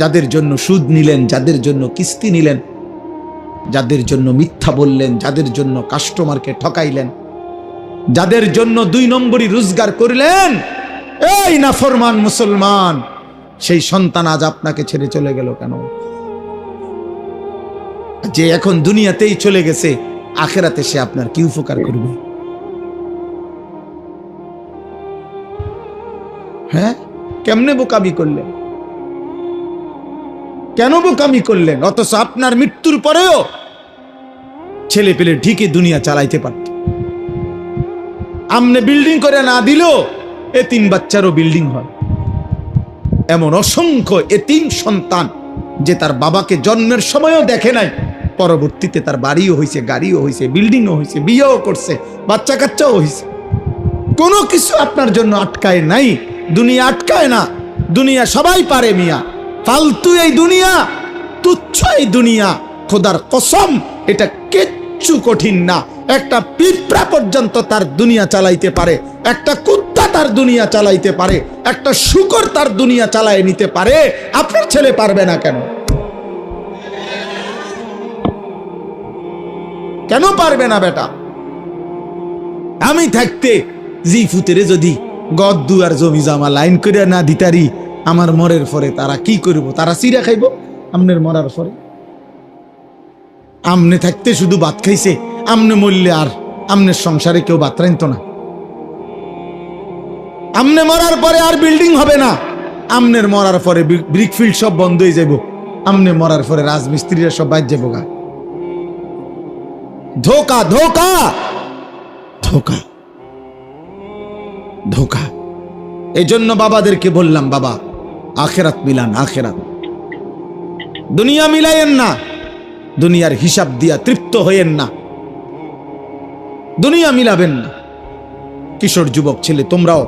যাদের জন্য সুদ নিলেন, যাদের জন্য কিস্তি নিলেন, যাদের জন্য মিথ্যা বললেন, যাদের জন্য কাস্টমারকে ঠকাইলেন, যাদের জন্য 2 নম্বরই রোজগার করলেন, এই নাফরমান মুসলমান, সেই সন্তান আজ আপনাকে ছেড়ে চলে গেল কেন? যে এখন দুনিয়াতেই চলে গেছে, আখেরাতে সে আপনার কি উপকার করবে? হ্যাঁ, কেমনে বোকামি করলেন? কেন বোকামি করলেন? অথচ আপনার মৃত্যুর পরেও ছেলে পেলে ঠিকই দুনিয়া চালাইতে পারত। আমনে বিল্ডিং করে না দিল, এতিম বাচ্চারও বিল্ডিং হয়। এমন অসংখ্য এতিম সন্তান যে তার বাবাকে জন্মের সময়ও দেখে নাই, পরবর্তীতে তার বাড়িও হয়েছে, গাড়িও হয়েছে, বিল্ডিংও হয়েছে, বিয়েও করছে, বাচ্চা কাচ্চাও হয়েছে। কোনো কিছু আপনার জন্য আটকায় নাই। দুনিয়া আটকায় না, দুনিয়া সবাই পারে মিয়া। ফালতু এই দুনিয়া, তুচ্ছ এই দুনিয়া, খোদার কসম এটা কিচ্ছু কঠিন না। একটা পিঁপড়া পর্যন্ত তার দুনিয়া চালাইতে পারে, একটা কুত্তা তার দুনিয়া চালাইতে পারে, একটা শূকর তার দুনিয়া চালায় নিতে পারে। আপনার ছেলে পারবে না কেন? কেন পারবে না বেটা? আমি থাকতে জি ফুতেরে যদি গদ দুয়ার জমি জমা লাইন করে না দিতারি, আমার মরের পরে তারা কি করব? তারা চিরা খাইব আমনের মরার পরে। আমনে থাকতে শুধু ভাত খাইছে, আমনে মরলে আর আমনের সংসারে কেউ ভাত রাইতো না। আমনে মরার পরে আর বিল্ডিং হবে না, আমনের মরার পরে ব্রিকফিল্ড সব বন্ধ হয়ে যাইব, আমনে মরার পরে রাজমিস্ত্রিরা সব বাইর যাবো গা। ধোকা ধোকা ধোকা ধোকা। এই জন্য বাবাদেরকে বললাম, বাবা আখেরাত মিলান, আখেরাত। দুনিয়া মিলাইয়েন না, দুনিয়ার হিসাব দিয়া তৃপ্ত হইয়েন না, দুনিয়া মিলাবেন না। কিশোর যুবক ছেলে তোমরাও